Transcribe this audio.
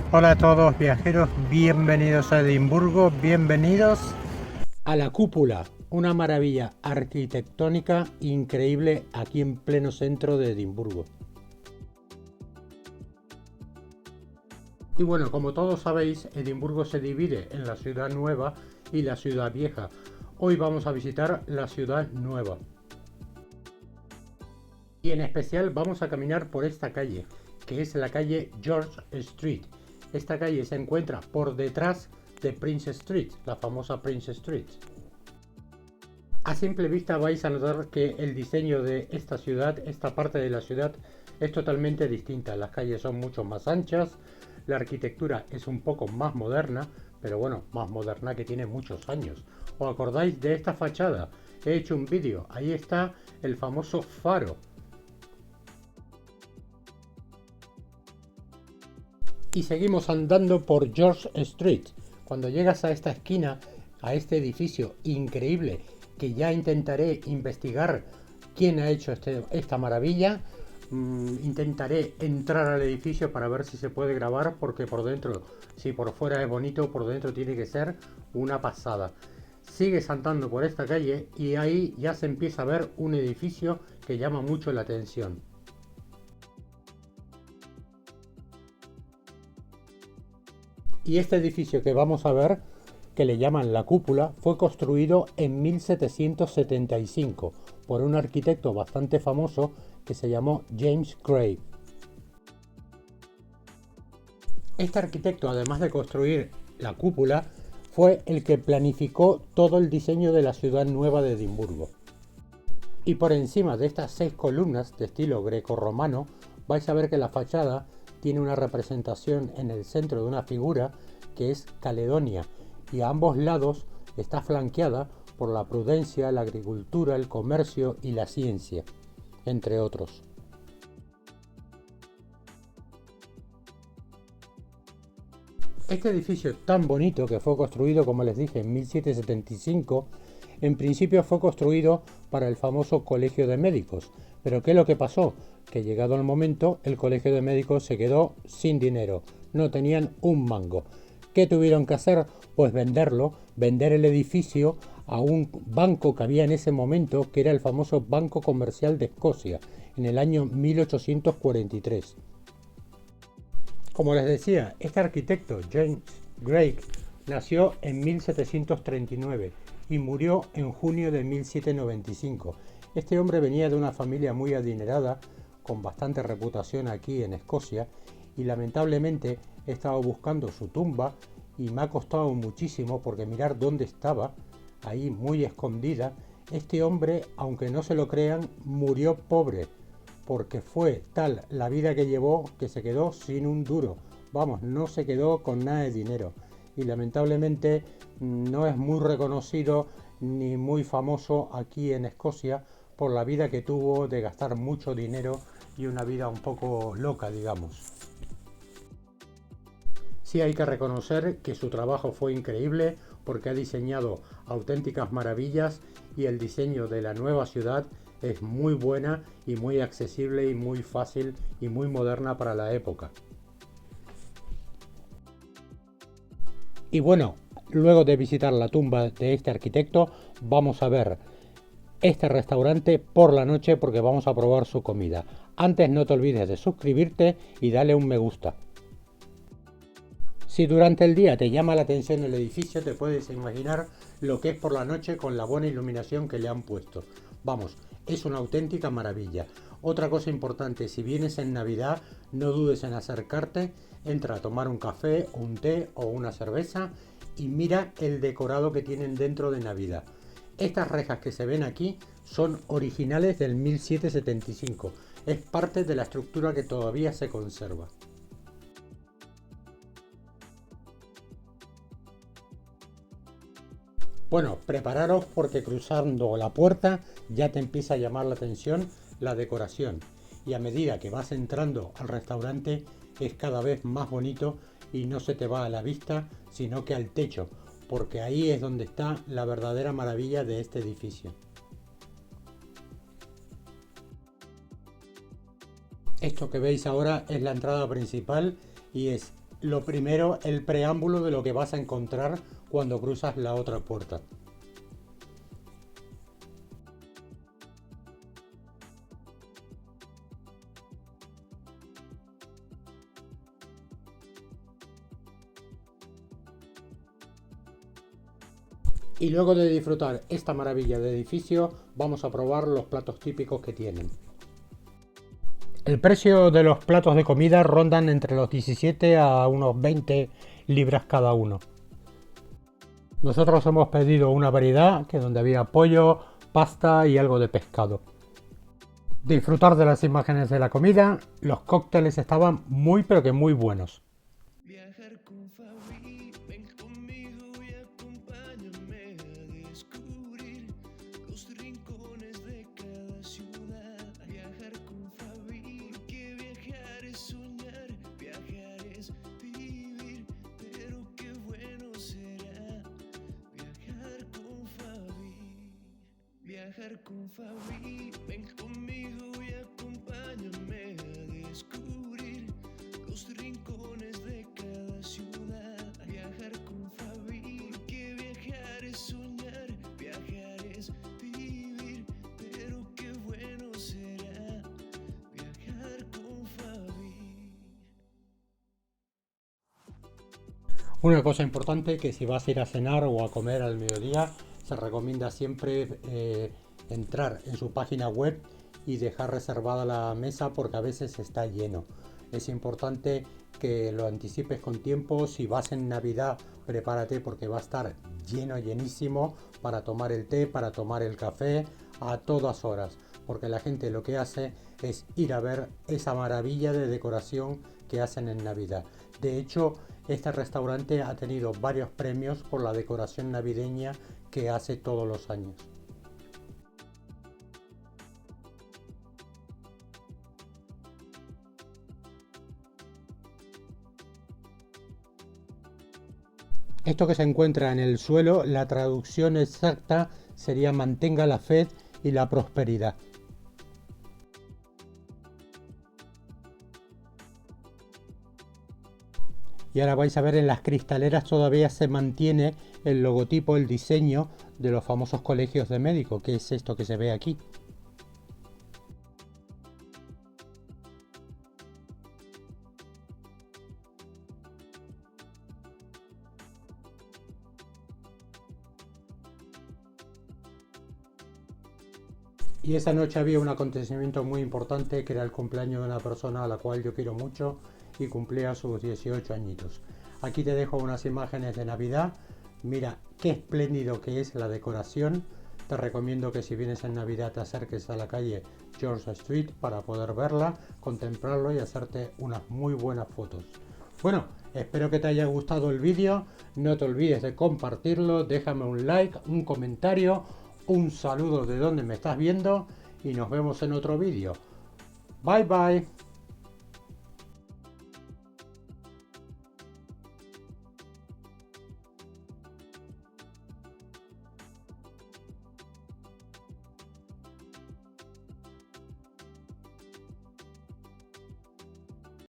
Hola a todos viajeros, bienvenidos a Edimburgo, bienvenidos a la cúpula, una maravilla arquitectónica increíble aquí en pleno centro de Edimburgo. Y bueno, como todos sabéis, Edimburgo se divide en la ciudad nueva y la ciudad vieja. Hoy vamos a visitar la ciudad nueva. Y en especial vamos a caminar por esta calle, que es la calle George Street. Esta calle se encuentra por detrás de Prince Street, la famosa Prince Street. A simple vista vais a notar que el diseño de esta ciudad, esta parte de la ciudad, es totalmente distinta. Las calles son mucho más anchas, la arquitectura es un poco más moderna, pero bueno, más moderna que tiene muchos años. ¿Os acordáis de esta fachada? He hecho un vídeo, ahí está el famoso faro. Y seguimos andando por George Street. Cuando llegas a esta esquina, a este edificio increíble, que ya intentaré investigar quién ha hecho esta maravilla, intentaré entrar al edificio para ver si se puede grabar, porque por dentro, si por fuera es bonito, por dentro tiene que ser una pasada. Sigues andando por esta calle y ahí ya se empieza a ver un edificio que llama mucho la atención. Y este edificio que vamos a ver, que le llaman la cúpula, fue construido en 1775 por un arquitecto bastante famoso que se llamó James Gray. Este arquitecto, además de construir la cúpula, fue el que planificó todo el diseño de la ciudad nueva de Edimburgo. Y por encima de estas 6 columnas de estilo grecorromano, vais a ver que la fachada tiene una representación en el centro de una figura que es Caledonia, y a ambos lados está flanqueada por la prudencia, la agricultura, el comercio y la ciencia, entre otros. Este edificio tan bonito, que fue construido, como les dije, en 1775, en principio fue construido para el famoso Colegio de Médicos. Pero ¿qué es lo que pasó? Que llegado el momento, el Colegio de Médicos se quedó sin dinero, no tenían un mango. ¿Qué tuvieron que hacer? Pues venderlo, vender el edificio a un banco que había en ese momento, que era el famoso Banco Comercial de Escocia, en el año 1843. Como les decía, este arquitecto, James Gray, nació en 1739 y murió en junio de 1795. Este hombre venía de una familia muy adinerada, con bastante reputación aquí en Escocia, y lamentablemente he estado buscando su tumba y me ha costado muchísimo, porque mirar dónde estaba, ahí muy escondida. Este hombre, aunque no se lo crean, murió pobre, porque fue tal la vida que llevó que se quedó sin un duro. Vamos, no se quedó con nada de dinero. Y lamentablemente no es muy reconocido ni muy famoso aquí en Escocia por la vida que tuvo de gastar mucho dinero y una vida un poco loca, digamos. Sí hay que reconocer que su trabajo fue increíble, porque ha diseñado auténticas maravillas, y el diseño de la nueva ciudad es muy buena y muy accesible y muy fácil y muy moderna para la época. Y bueno, luego de visitar la tumba de este arquitecto, vamos a ver este restaurante por la noche, porque vamos a probar su comida. Antes, no te olvides de suscribirte y darle un me gusta. Si durante el día te llama la atención el edificio, te puedes imaginar lo que es por la noche con la buena iluminación que le han puesto. Vamos, es una auténtica maravilla. Otra cosa importante, si vienes en Navidad, no dudes en acercarte, entra a tomar un café, un té o una cerveza y mira el decorado que tienen dentro de Navidad. Estas rejas que se ven aquí son originales del 1775. Es parte de la estructura que todavía se conserva. Bueno, prepararos, porque cruzando la puerta ya te empieza a llamar la atención la decoración. Y a medida que vas entrando al restaurante es cada vez más bonito, y no se te va a la vista, sino que al techo, porque ahí es donde está la verdadera maravilla de este edificio. Esto que veis ahora es la entrada principal y es Lo primero, el preámbulo de lo que vas a encontrar cuando cruzas la otra puerta. Y luego de disfrutar esta maravilla de edificio, vamos a probar los platos típicos que tienen. El precio de los platos de comida rondan entre los 17 a unos 20 libras cada uno. Nosotros hemos pedido una variedad que donde había pollo, pasta y algo de pescado. Disfrutar de las imágenes de la comida, los cócteles estaban muy pero que muy buenos. Viajar con Fabi, ven conmigo y acompáñame a descubrir los rincones de cada ciudad. Viajar con Fabi, que viajar es soñar, viajar es vivir, pero qué bueno será viajar con Fabi. Viajar con Fabi, ven conmigo y acompáñame a descubrir los rincones de cada ciudad. Viajar con Fabi, que viajar es soñar, viajar es vivir, pero qué bueno será viajar con Fabi. Una cosa importante, que si vas a ir a cenar o a comer al mediodía, se recomienda siempre entrar en su página web y dejar reservada la mesa porque a veces está lleno. Es importante que lo anticipes con tiempo. Si vas en Navidad, prepárate porque va a estar lleno, llenísimo, para tomar el té, para tomar el café, a todas horas, porque la gente lo que hace es ir a ver esa maravilla de decoración que hacen en Navidad. De hecho, este restaurante ha tenido varios premios por la decoración navideña que hace todos los años. Esto que se encuentra en el suelo, la traducción exacta sería mantenga la fe y la prosperidad. Y ahora vais a ver, en las cristaleras todavía se mantiene el logotipo, el diseño de los famosos colegios de médicos, que es esto que se ve aquí. Y esa noche había un acontecimiento muy importante, que era el cumpleaños de una persona a la cual yo quiero mucho y cumplía sus 18 añitos. Aquí te dejo unas imágenes de Navidad. Mira qué espléndido que es la decoración. Te recomiendo que si vienes en Navidad te acerques a la calle George Street para poder verla, contemplarlo y hacerte unas muy buenas fotos. Bueno, espero que te haya gustado el vídeo. No te olvides de compartirlo, déjame un like, un comentario, un saludo de donde me estás viendo y nos vemos en otro vídeo. Bye bye.